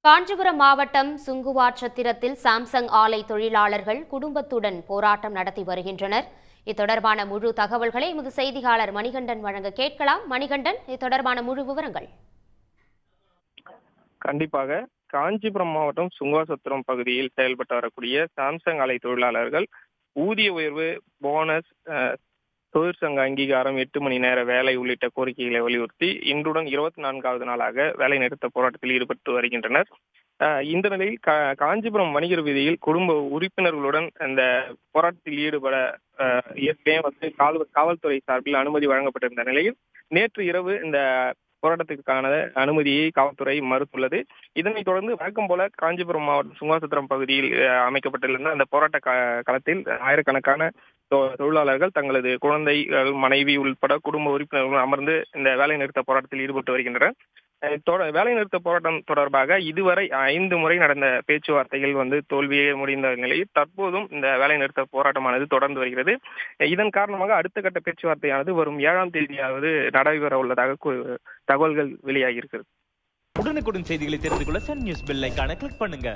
காஞ்சிபுரம் மாவட்டம் சுங்குவார்சத்திரத்தில் சாம்சங் ஆலை தொழிலாளர்கள் குடும்பத்துடன் போராட்டம் நடத்தி வருகின்றனர். இத்தொடர்பான முழு தகவல்களை எமது செய்தியாளர் மணிகண்டன் வழங்க கேட்கலாம். மணிகண்டன், இத்தொடர்பான முழு விவரங்கள். கண்டிப்பாக காஞ்சிபுரம் மாவட்டம் சுங்குவார்சத்திரம் பகுதியில் செயல்பட்டு வரக்கூடிய சாம்சங் ஆலை தொழிலாளர்கள் ஊதிய உயர்வு, போனஸ், தொழிற்சங்க அங்கீகாரம், 8 மணி நேர வேலை உள்ளிட்ட கோரிக்கைகளை வலியுறுத்தி இன்றுடன் 24வது நாளாக வேலை நிறுத்த போராட்டத்தில் ஈடுபட்டு வருகின்றனர். இந்த நிலையில் காஞ்சிபுரம் வணிகர் வீதியில் குடும்ப உறுப்பினர்களுடன் இந்த போராட்டத்தில் ஈடுபட ஏற்கனவே காவல்துறை சார்பில் அனுமதி வழங்கப்பட்டிருந்த நிலையில் நேற்று இரவு இந்த போராட்டத்திற்கான அனுமதியை காவல்துறை மறுத்துள்ளது. இதனைத் தொடர்ந்து வழக்கம் போல காஞ்சிபுரம் மாவட்டம் சுங்குவார்சத்திரம் பகுதியில் அமைக்கப்பட்டிருந்த அந்த போராட்ட களத்தில் ஆயிரக்கணக்கான தொழிலாளர்கள் தங்களது குழந்தைகள், மனைவி உள்பட குடும்ப உறுப்பினர்கள் அமர்ந்து இந்த வேலை நிறுத்த போராட்டத்தில் ஈடுபட்டு வருகின்றனர். வேலை நிறுத்த போராட்டம் தொடர்பாக இதுவரை 5 முறை நடந்த பேச்சுவார்த்தைகள் தோல்வியே முடிந்த நிலையில் தற்போதும் இந்த வேலை நிறுத்த போராட்டமானது தொடர்ந்து வருகிறது. இதன் காரணமாக அடுத்த கட்ட பேச்சுவார்த்தையானது வரும் 7ஆம் தேதியாவது நடைபெற உள்ளதாக தகவல்கள் வெளியாகியிருக்கிறது. உடனுக்குடன் செய்திகளை தெரிந்து கொள்ள சன் நியூஸ் பெல் ஐகானை கிளிக் பண்ணுங்க.